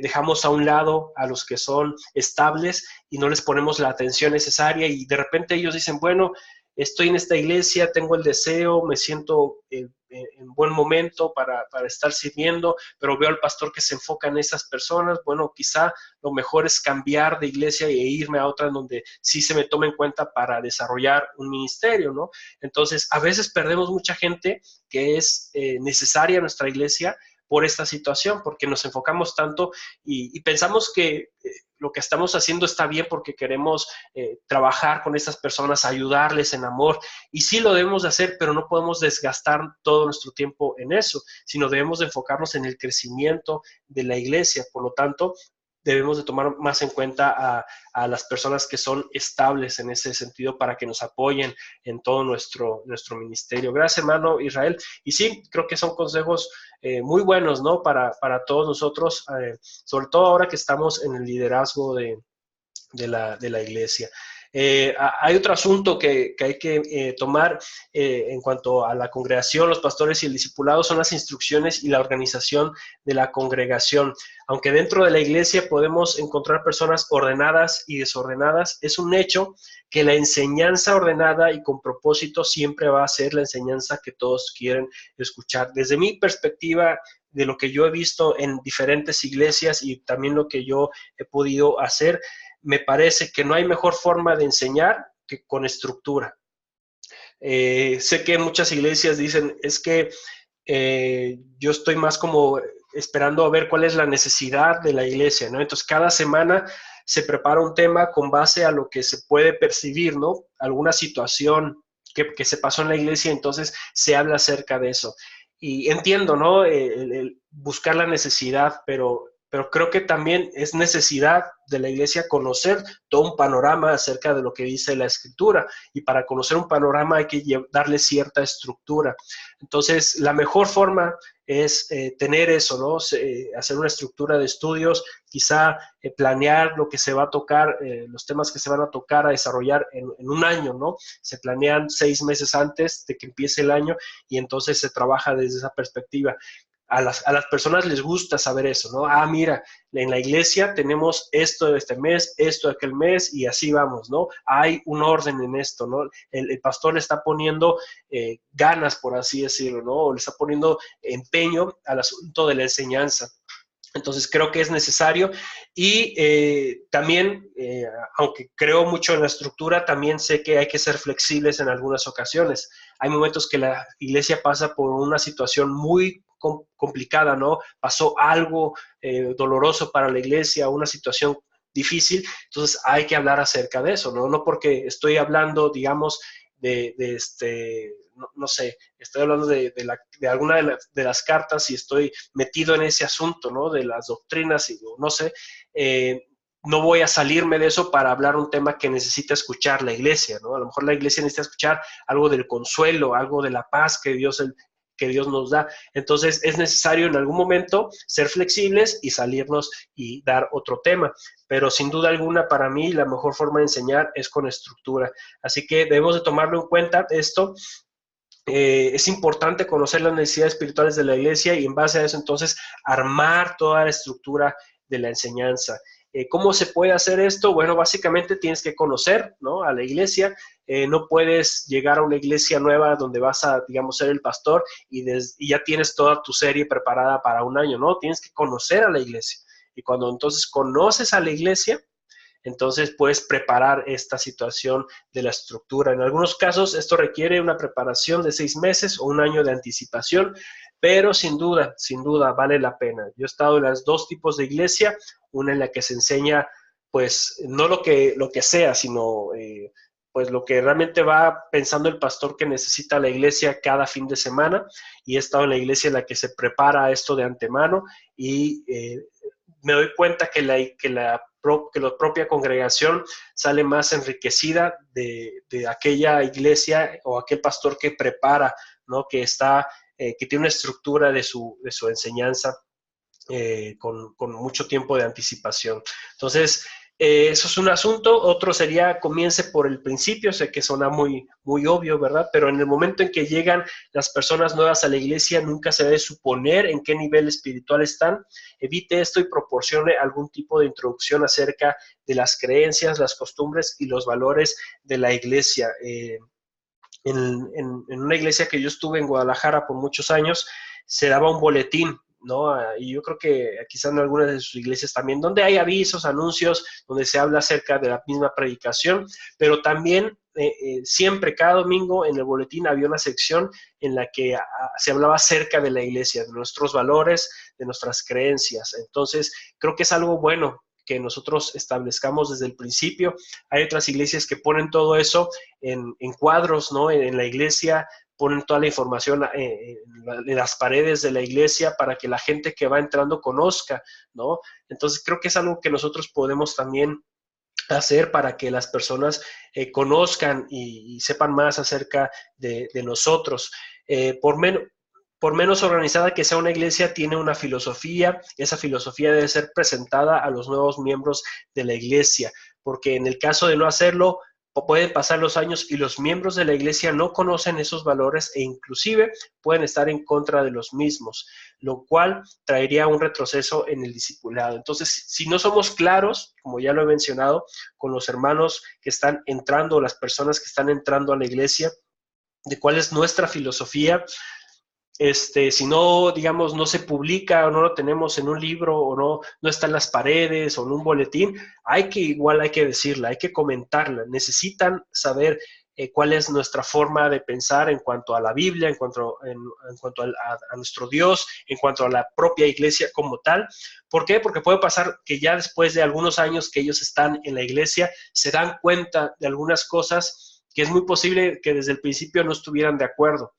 dejamos a un lado a los que son estables y no les ponemos la atención necesaria y de repente ellos dicen, bueno, estoy en esta iglesia, tengo el deseo, me siento en buen momento para estar sirviendo, pero veo al pastor que se enfoca en esas personas. Bueno, quizá lo mejor es cambiar de iglesia e irme a otra en donde sí se me tome en cuenta para desarrollar un ministerio, ¿no? Entonces, a veces perdemos mucha gente que es necesaria en nuestra iglesia por esta situación, porque nos enfocamos tanto y pensamos que lo que estamos haciendo está bien porque queremos trabajar con estas personas, ayudarles en amor, y sí lo debemos de hacer, pero no podemos desgastar todo nuestro tiempo en eso, sino debemos de enfocarnos en el crecimiento de la iglesia. Por lo tanto, debemos de tomar más en cuenta a las personas que son estables en ese sentido para que nos apoyen en todo nuestro ministerio. Gracias, hermano Israel. Y sí, creo que son consejos muy buenos, ¿no? Para todos nosotros, sobre todo ahora que estamos en el liderazgo de la iglesia. Hay otro asunto que hay que tomar en cuanto a la congregación, los pastores y el discipulado, son las instrucciones y la organización de la congregación. Aunque dentro de la iglesia podemos encontrar personas ordenadas y desordenadas, es un hecho que la enseñanza ordenada y con propósito siempre va a ser la enseñanza que todos quieren escuchar. Desde mi perspectiva, de lo que yo he visto en diferentes iglesias y también lo que yo he podido hacer, me parece que no hay mejor forma de enseñar que con estructura. Sé que muchas iglesias dicen, es que yo estoy más como esperando a ver cuál es la necesidad de la iglesia, ¿no? Entonces, cada semana se prepara un tema con base a lo que se puede percibir, ¿no? Alguna situación que se pasó en la iglesia, entonces se habla acerca de eso. Y entiendo, ¿no? El buscar la necesidad, pero creo que también es necesidad de la iglesia conocer todo un panorama acerca de lo que dice la Escritura, y para conocer un panorama hay que darle cierta estructura. Entonces, la mejor forma es tener eso, ¿no? Hacer una estructura de estudios, quizá planear lo que se va a tocar, los temas que se van a tocar, a desarrollar en un año, ¿no? Se planean 6 meses antes de que empiece el año y entonces se trabaja desde esa perspectiva. A las personas les gusta saber eso, ¿no? Ah, mira, en la iglesia tenemos esto de este mes, esto de aquel mes, y así vamos, ¿no? Hay un orden en esto, ¿no? El pastor le está poniendo ganas, por así decirlo, ¿no? O le está poniendo empeño al asunto de la enseñanza. Entonces creo que es necesario y también, aunque creo mucho en la estructura, también sé que hay que ser flexibles en algunas ocasiones. Hay momentos que la iglesia pasa por una situación muy complicada, ¿no? Pasó algo doloroso para la iglesia, una situación difícil, entonces hay que hablar acerca de eso, ¿no? No porque estoy hablando, digamos, no sé, estoy hablando de alguna de las cartas y estoy metido en ese asunto, ¿no? De las doctrinas y no sé, no voy a salirme de eso para hablar un tema que necesita escuchar la iglesia, ¿no? A lo mejor la iglesia necesita escuchar algo del consuelo, algo de la paz que Dios nos da. Entonces es necesario en algún momento ser flexibles y salirnos y dar otro tema, pero sin duda alguna para mí la mejor forma de enseñar es con estructura, así que debemos de tomarlo en cuenta esto. Es importante conocer las necesidades espirituales de la iglesia y en base a eso entonces armar toda la estructura de la enseñanza. ¿Cómo se puede hacer esto? Bueno, básicamente tienes que conocer, ¿no?, a la iglesia. No puedes llegar a una iglesia nueva donde vas a, digamos, ser el pastor y ya tienes toda tu serie preparada para un año, ¿no? Tienes que conocer a la iglesia. Y cuando entonces conoces a la iglesia, entonces puedes preparar esta situación de la estructura. En algunos casos esto requiere una preparación de 6 meses o un año de anticipación, pero sin duda vale la pena. Yo he estado en los 2 tipos de iglesia, una en la que se enseña pues no lo que sea, sino pues lo que realmente va pensando el pastor que necesita la iglesia cada fin de semana, y he estado en la iglesia en la que se prepara esto de antemano y me doy cuenta que la propia congregación sale más enriquecida de aquella iglesia o aquel pastor que prepara, ¿no? Que tiene una estructura de su enseñanza con mucho tiempo de anticipación. Entonces, Eso es un asunto. Otro sería comience por el principio. Sé que suena muy, muy obvio, ¿verdad? Pero en el momento en que llegan las personas nuevas a la iglesia, nunca se debe suponer en qué nivel espiritual están. Evite esto y proporcione algún tipo de introducción acerca de las creencias, las costumbres y los valores de la iglesia. En una iglesia que yo estuve en Guadalajara por muchos años, se daba un boletín, ¿no? Y yo creo que quizás en algunas de sus iglesias también, donde hay avisos, anuncios, donde se habla acerca de la misma predicación, pero también siempre, cada domingo en el boletín había una sección en la que se hablaba acerca de la iglesia, de nuestros valores, de nuestras creencias. Entonces, creo que es algo bueno que nosotros establezcamos desde el principio. Hay otras iglesias que ponen todo eso en cuadros, ¿no? En la iglesia ponen toda la información en las paredes de la iglesia para que la gente que va entrando conozca, ¿no? Entonces creo que es algo que nosotros podemos también hacer para que las personas conozcan y sepan más acerca de nosotros. Por menos organizada que sea una iglesia, tiene una filosofía. Esa filosofía debe ser presentada a los nuevos miembros de la iglesia, porque en el caso de no hacerlo, pueden pasar los años y los miembros de la iglesia no conocen esos valores e inclusive pueden estar en contra de los mismos, lo cual traería un retroceso en el discipulado. Entonces, si no somos claros, como ya lo he mencionado, con los hermanos que están entrando, las personas que están entrando a la iglesia, de cuál es nuestra filosofía, si no, digamos, no se publica o no lo tenemos en un libro o no está en las paredes o en un boletín, hay que decirla, hay que comentarla. Necesitan saber cuál es nuestra forma de pensar en cuanto a la Biblia, en cuanto a nuestro Dios, en cuanto a la propia iglesia como tal. ¿Por qué? Porque puede pasar que ya después de algunos años que ellos están en la iglesia, se dan cuenta de algunas cosas que es muy posible que desde el principio no estuvieran de acuerdo,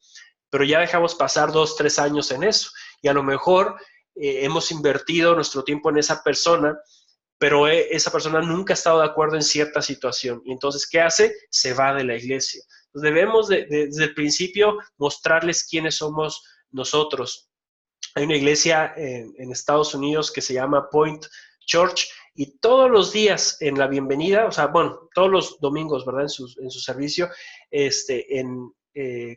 pero ya dejamos pasar 2, 3 años en eso y a lo mejor hemos invertido nuestro tiempo en esa persona, pero esa persona nunca ha estado de acuerdo en cierta situación y entonces, ¿qué hace? Se va de la iglesia. Entonces, debemos desde el principio mostrarles quiénes somos nosotros. Hay una iglesia en Estados Unidos que se llama Point Church y todos los días en la bienvenida, o sea, bueno, todos los domingos, ¿verdad? En su servicio,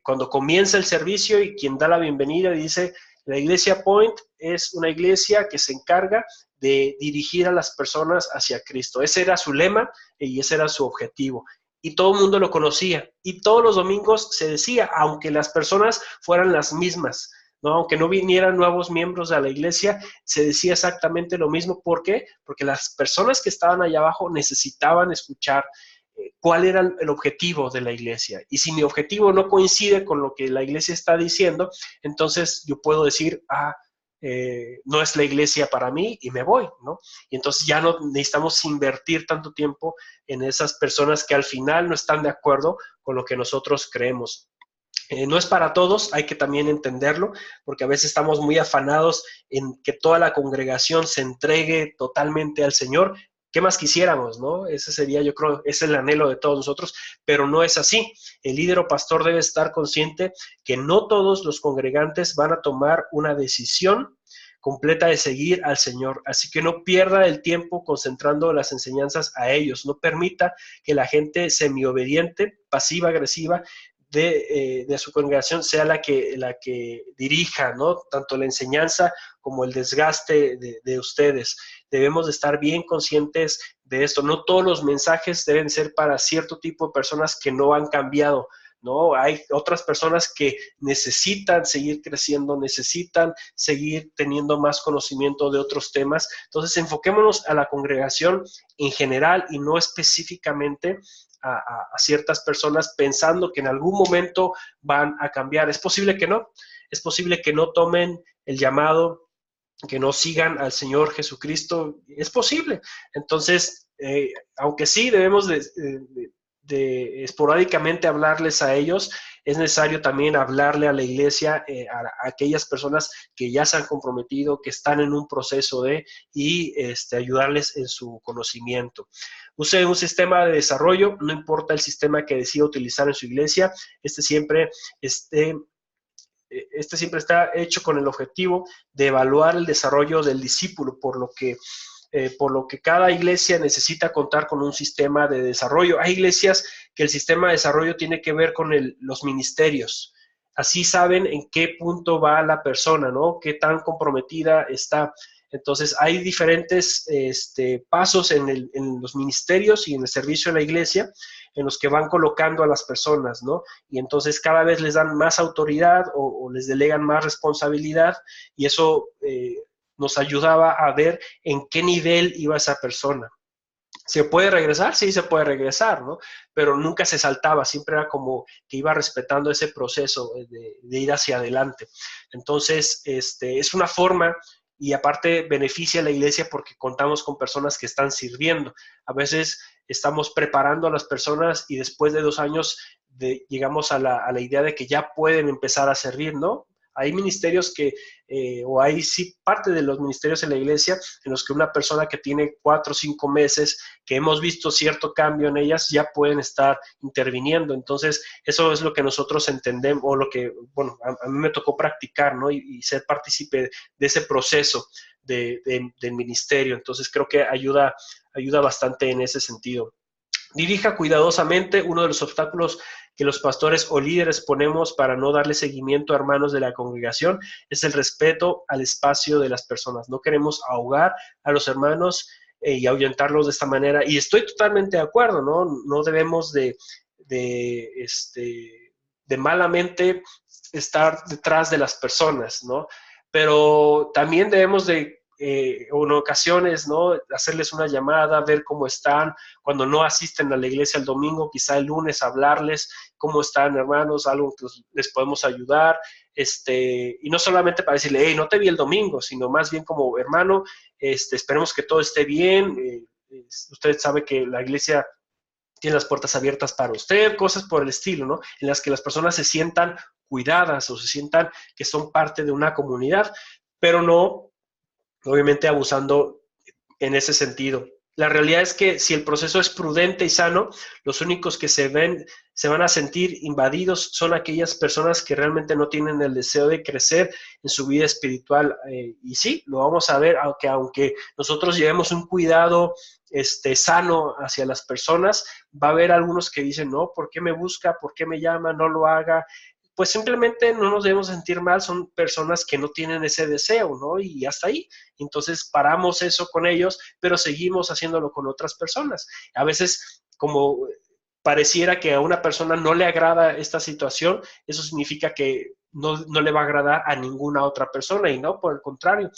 cuando comienza el servicio y quien da la bienvenida dice, la iglesia Point es una iglesia que se encarga de dirigir a las personas hacia Cristo. Ese era su lema y ese era su objetivo. Y todo el mundo lo conocía. Y todos los domingos se decía, aunque las personas fueran las mismas, ¿no? Aunque no vinieran nuevos miembros a la iglesia, se decía exactamente lo mismo. ¿Por qué? Porque las personas que estaban allá abajo necesitaban escuchar cuál era el objetivo de la iglesia. Y si mi objetivo no coincide con lo que la iglesia está diciendo, entonces yo puedo decir, no es la iglesia para mí y me voy, ¿no? Y entonces ya no necesitamos invertir tanto tiempo en esas personas que al final no están de acuerdo con lo que nosotros creemos. No es para todos, hay que también entenderlo, porque a veces estamos muy afanados en que toda la congregación se entregue totalmente al Señor. ¿Qué más quisiéramos, no? Ese sería, yo creo, es el anhelo de todos nosotros, pero no es así. El líder o pastor debe estar consciente que no todos los congregantes van a tomar una decisión completa de seguir al Señor. Así que no pierda el tiempo concentrando las enseñanzas a ellos. No permita que la gente semiobediente, pasiva, agresiva, de su congregación sea la que dirija, ¿no? Tanto la enseñanza como el desgaste de ustedes. Debemos de estar bien conscientes de esto. No todos los mensajes deben ser para cierto tipo de personas que no han cambiado, ¿no? Hay otras personas que necesitan seguir creciendo, necesitan seguir teniendo más conocimiento de otros temas. Entonces, enfoquémonos a la congregación en general y no específicamente a ciertas personas pensando que en algún momento van a cambiar. Es posible que no tomen el llamado, que no sigan al Señor Jesucristo, es posible. Entonces, aunque sí debemos de esporádicamente hablarles a ellos, es necesario también hablarle a la iglesia, a aquellas personas que ya se han comprometido, que están en un proceso y ayudarles en su conocimiento. Use un sistema de desarrollo, no importa el sistema que decida utilizar en su iglesia, este siempre está hecho con el objetivo de evaluar el desarrollo del discípulo, por lo que por lo que cada iglesia necesita contar con un sistema de desarrollo. Hay iglesias que el sistema de desarrollo tiene que ver con los ministerios. Así saben en qué punto va la persona, ¿no? Qué tan comprometida está. Entonces, hay diferentes pasos en los ministerios y en el servicio de la iglesia en los que van colocando a las personas, ¿no? Y entonces cada vez les dan más autoridad o les delegan más responsabilidad y eso nos ayudaba a ver en qué nivel iba esa persona. ¿Se puede regresar? Sí, se puede regresar, ¿no? Pero nunca se saltaba, siempre era como que iba respetando ese proceso de ir hacia adelante. Entonces, es una forma y aparte beneficia a la iglesia porque contamos con personas que están sirviendo. A veces estamos preparando a las personas y después de 2 años llegamos a la idea de que ya pueden empezar a servir, ¿no? Hay ministerios o hay sí parte de los ministerios en la iglesia en los que una persona que tiene 4 o 5 meses, que hemos visto cierto cambio en ellas, ya pueden estar interviniendo. Entonces, eso es lo que nosotros entendemos, o lo que, bueno, a mí me tocó practicar, ¿no? Y ser partícipe de ese proceso del ministerio. Entonces, creo que ayuda bastante en ese sentido. Dirija cuidadosamente. Uno de los obstáculos que los pastores o líderes ponemos para no darle seguimiento a hermanos de la congregación es el respeto al espacio de las personas. No queremos ahogar a los hermanos y ahuyentarlos de esta manera. Y estoy totalmente de acuerdo, ¿no? No debemos de malamente estar detrás de las personas, ¿no? Pero también debemos de en ocasiones, ¿no? Hacerles una llamada, ver cómo están, cuando no asisten a la iglesia el domingo, quizá el lunes hablarles cómo están, hermanos, algo que les podemos ayudar, y no solamente para decirle, hey, no te vi el domingo, sino más bien como, hermano, esperemos que todo esté bien, usted sabe que la iglesia tiene las puertas abiertas para usted, cosas por el estilo, ¿no? En las que las personas se sientan cuidadas o se sientan que son parte de una comunidad, pero no obviamente abusando en ese sentido. La realidad es que si el proceso es prudente y sano, los únicos que se van a sentir invadidos son aquellas personas que realmente no tienen el deseo de crecer en su vida espiritual. Y sí, lo vamos a ver, aunque nosotros llevemos un cuidado sano hacia las personas, va a haber algunos que dicen, no, ¿por qué me busca? ¿Por qué me llama? No lo haga. Pues simplemente no nos debemos sentir mal, son personas que no tienen ese deseo, ¿no? Y hasta ahí. Entonces paramos eso con ellos, pero seguimos haciéndolo con otras personas. A veces, como pareciera que a una persona no le agrada esta situación, eso significa que no le va a agradar a ninguna otra persona, y no, por el contrario,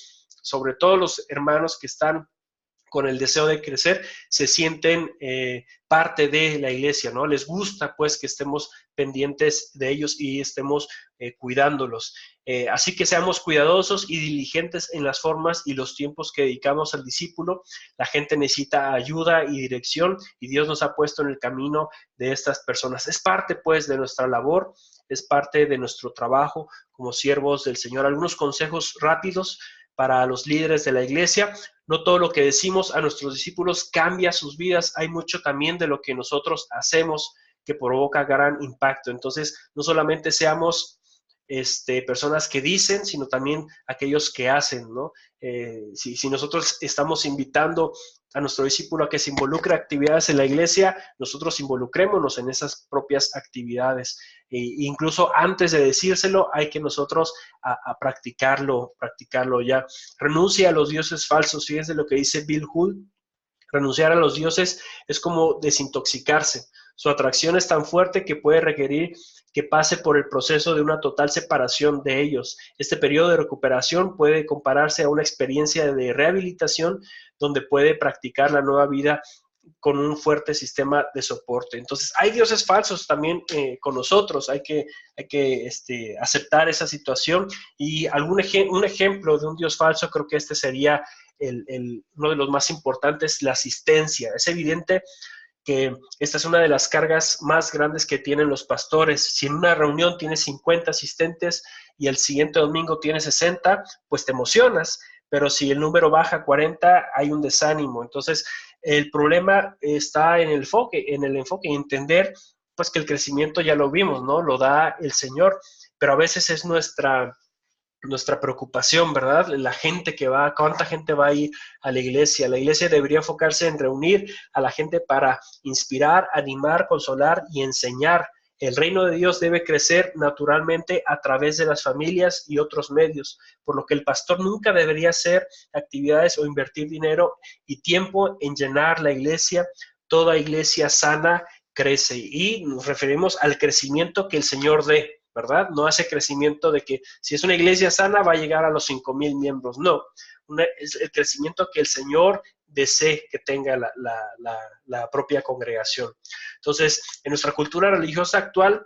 sobre todo los hermanos que están con el deseo de crecer, se sienten parte de la iglesia, ¿no? Les gusta, pues, que estemos pendientes de ellos y estemos cuidándolos. Así que seamos cuidadosos y diligentes en las formas y los tiempos que dedicamos al discípulo. La gente necesita ayuda y dirección y Dios nos ha puesto en el camino de estas personas. Es parte, pues, de nuestra labor, es parte de nuestro trabajo como siervos del Señor. Algunos consejos rápidos para los líderes de la iglesia. No todo lo que decimos a nuestros discípulos cambia sus vidas. Hay mucho también de lo que nosotros hacemos que provoca gran impacto. Entonces, no solamente seamos personas que dicen, sino también aquellos que hacen, ¿no? Si nosotros estamos invitando a nuestro discípulo a que se involucre en actividades en la iglesia, nosotros involucrémonos en esas propias actividades. Incluso antes de decírselo, hay que nosotros a practicarlo ya. Renuncia a los dioses falsos, fíjense lo que dice Bill Hull. Renunciar a los dioses es como desintoxicarse. Su atracción es tan fuerte que puede requerir que pase por el proceso de una total separación de ellos. Este periodo de recuperación puede compararse a una experiencia de rehabilitación donde puede practicar la nueva vida con un fuerte sistema de soporte. Entonces, hay dioses falsos también con nosotros, hay que aceptar esa situación. Y un ejemplo de un dios falso, creo que sería uno de los más importantes, la asistencia. Es evidente que esta es una de las cargas más grandes que tienen los pastores. Si en una reunión tienes 50 asistentes y el siguiente domingo tienes 60, pues te emocionas, pero si el número baja a 40, hay un desánimo. Entonces, el problema está en el enfoque, y entender pues que el crecimiento ya lo vimos, ¿no? Lo da el Señor, pero a veces es nuestra nuestra preocupación, ¿verdad? La gente que va, cuánta gente va a ir a la iglesia. La iglesia debería enfocarse en reunir a la gente para inspirar, animar, consolar y enseñar. El reino de Dios debe crecer naturalmente a través de las familias y otros medios, por lo que el pastor nunca debería hacer actividades o invertir dinero y tiempo en llenar la iglesia. Toda iglesia sana crece, y nos referimos al crecimiento que el Señor dé, ¿verdad? No hace crecimiento de que si es una iglesia sana va a llegar a los 5,000 miembros, no. Es el crecimiento que el Señor desee que tenga la propia congregación. Entonces, en nuestra cultura religiosa actual,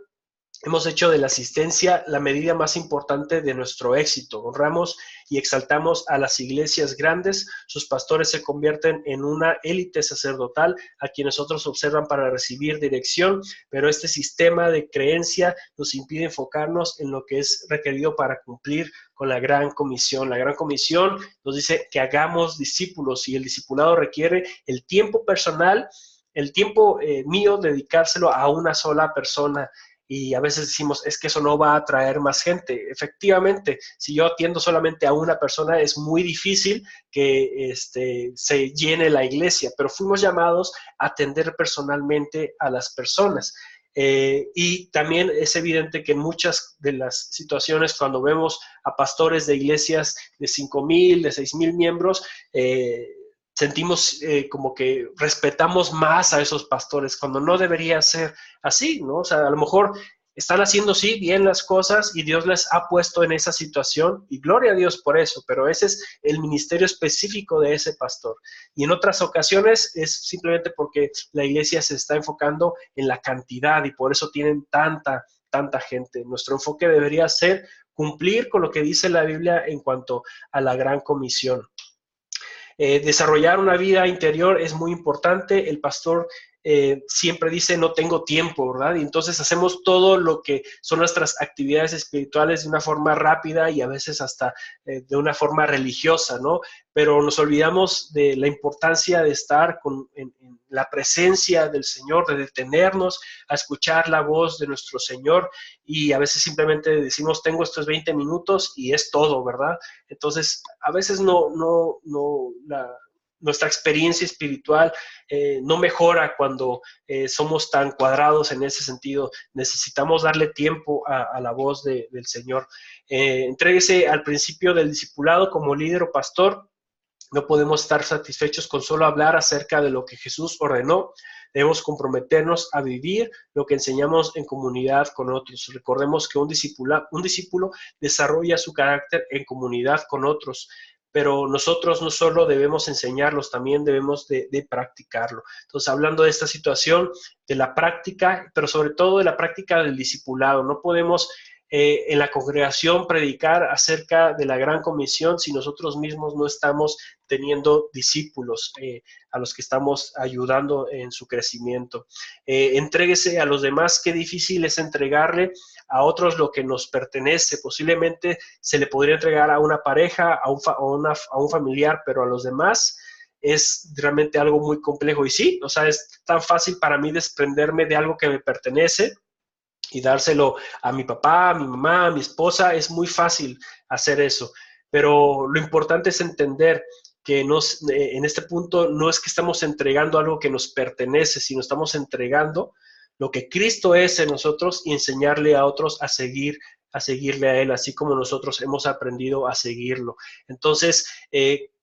hemos hecho de la asistencia la medida más importante de nuestro éxito. Honramos y exaltamos a las iglesias grandes. Sus pastores se convierten en una élite sacerdotal a quienes otros observan para recibir dirección, pero este sistema de creencia nos impide enfocarnos en lo que es requerido para cumplir con la gran comisión. La gran comisión nos dice que hagamos discípulos, y el discipulado requiere el tiempo personal, el tiempo mío, dedicárselo a una sola persona. Y a veces decimos, es que eso no va a atraer más gente. Efectivamente, si yo atiendo solamente a una persona, es muy difícil que se llene la iglesia, pero fuimos llamados a atender personalmente a las personas. Y también es evidente que en muchas de las situaciones, cuando vemos a pastores de iglesias de 5,000, de 6,000 miembros, sentimos como que respetamos más a esos pastores, cuando no debería ser así, ¿no? O sea, a lo mejor están haciendo, sí, bien las cosas y Dios les ha puesto en esa situación, y gloria a Dios por eso, pero ese es el ministerio específico de ese pastor. Y en otras ocasiones es simplemente porque la iglesia se está enfocando en la cantidad y por eso tienen tanta gente. Nuestro enfoque debería ser cumplir con lo que dice la Biblia en cuanto a la gran comisión. Desarrollar una vida interior es muy importante. El pastor siempre dice, no tengo tiempo, ¿verdad? Y entonces hacemos todo lo que son nuestras actividades espirituales de una forma rápida y a veces hasta de una forma religiosa, ¿no? Pero nos olvidamos de la importancia de estar en la presencia del Señor, de detenernos a escuchar la voz de nuestro Señor, y a veces simplemente decimos, tengo estos 20 minutos y es todo, ¿verdad? Entonces, a veces nuestra experiencia espiritual no mejora cuando somos tan cuadrados en ese sentido. Necesitamos darle tiempo a la voz del Señor. Entréguese al principio del discipulado como líder o pastor. No podemos estar satisfechos con solo hablar acerca de lo que Jesús ordenó. Debemos comprometernos a vivir lo que enseñamos en comunidad con otros. Recordemos que un discípulo desarrolla su carácter en comunidad con otros, pero nosotros no solo debemos enseñarlos, también debemos de practicarlo. Entonces, hablando de esta situación, de la práctica, pero sobre todo de la práctica del discipulado, no podemos en la congregación predicar acerca de la gran comisión si nosotros mismos no estamos teniendo discípulos a los que estamos ayudando en su crecimiento. Entréguese a los demás. Qué difícil es entregarle a otros lo que nos pertenece. Posiblemente se le podría entregar a una pareja, a un familiar, pero a los demás es realmente algo muy complejo. Y sí, o sea, es tan fácil para mí desprenderme de algo que me pertenece y dárselo a mi papá, a mi mamá, a mi esposa. Es muy fácil hacer eso, pero lo importante es entender que en este punto no es que estamos entregando algo que nos pertenece, sino estamos entregando lo que Cristo es en nosotros y enseñarle a otros a seguirle a Él, así como nosotros hemos aprendido a seguirlo. Entonces,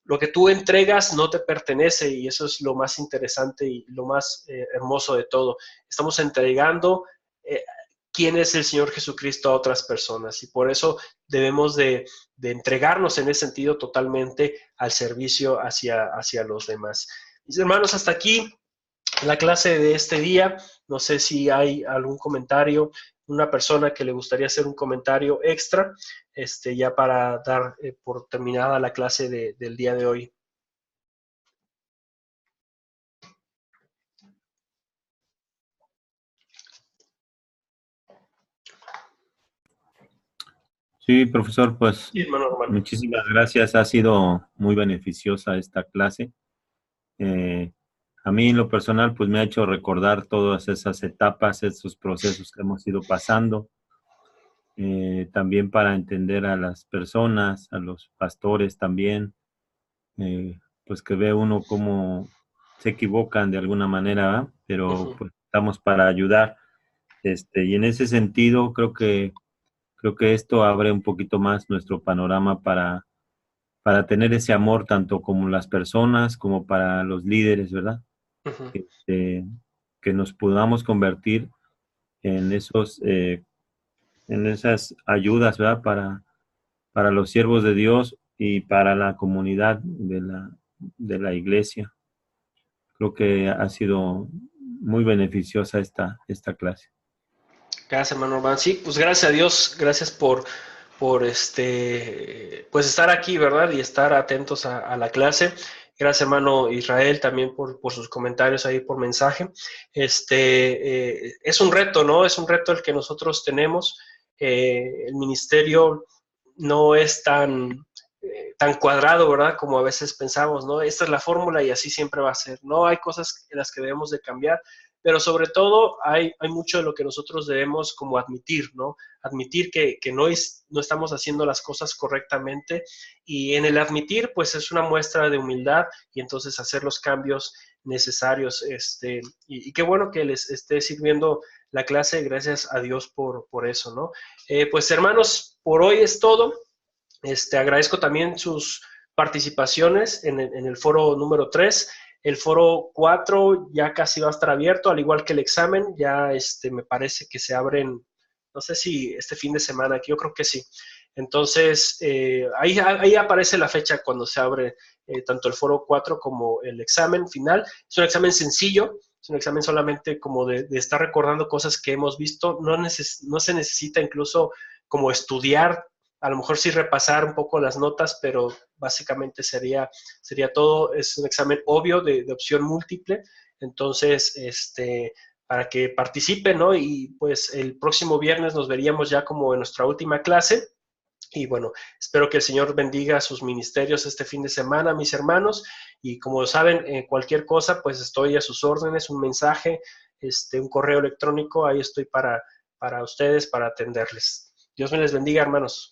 lo que tú entregas no te pertenece, y eso es lo más interesante y lo más hermoso de todo. Estamos entregando quién es el Señor Jesucristo a otras personas, y por eso debemos de entregarnos en ese sentido totalmente al servicio hacia los demás. Mis hermanos, hasta aquí la clase de este día. No sé si hay algún comentario, una persona que le gustaría hacer un comentario extra, ya para dar por terminada la clase del día de hoy. Sí, profesor, pues Sí, hermano Román. muchísimas gracias. Ha sido muy beneficiosa esta clase. A mí en lo personal, pues me ha hecho recordar todas esas etapas, esos procesos que hemos ido pasando. también para entender a las personas, a los pastores también, pues que ve uno cómo se equivocan de alguna manera, ¿verdad? Pero Ujú. pues estamos para ayudar. Y en ese sentido creo que esto abre un poquito más nuestro panorama para tener ese amor tanto como las personas como para los líderes, ¿verdad? Ujú. Este, que nos podamos convertir en en esas ayudas, ¿verdad? Para los siervos de Dios y para la comunidad de la iglesia. Creo que ha sido muy beneficiosa esta clase. Gracias, hermano Urbán. Sí, pues gracias a Dios, gracias por pues estar aquí, ¿verdad? Y estar atentos a la clase. Gracias, hermano Israel, también por sus comentarios ahí por mensaje. Es un reto, ¿no? Es un reto el que nosotros tenemos. El ministerio no es tan cuadrado, ¿verdad? Como a veces pensamos, ¿no? Esta es la fórmula y así siempre va a ser. No, hay cosas en las que debemos de cambiar, pero sobre todo hay mucho de lo que nosotros debemos como admitir, ¿no? Admitir que no estamos haciendo las cosas correctamente, y en el admitir, pues es una muestra de humildad, y entonces hacer los cambios necesarios. Y qué bueno que les esté sirviendo la clase, gracias a Dios por eso, ¿no? Pues hermanos, por hoy es todo. Agradezco también sus participaciones en el foro número 3. El foro 4 ya casi va a estar abierto, al igual que el examen. Ya me parece que se abren, no sé si este fin de semana, yo creo que sí. Entonces, ahí aparece la fecha cuando se abre tanto el foro 4 como el examen final. Es un examen sencillo, es un examen solamente como de estar recordando cosas que hemos visto. No se necesita incluso como estudiar, a lo mejor sí repasar un poco las notas, pero básicamente sería todo. Es un examen obvio de opción múltiple. Entonces, para que participen, ¿no? Y pues el próximo viernes nos veríamos ya como en nuestra última clase. Y bueno, espero que el Señor bendiga sus ministerios este fin de semana, mis hermanos. Y como saben, cualquier cosa, pues estoy a sus órdenes, un mensaje, un correo electrónico, ahí estoy para ustedes, para atenderles. Dios me les bendiga, hermanos.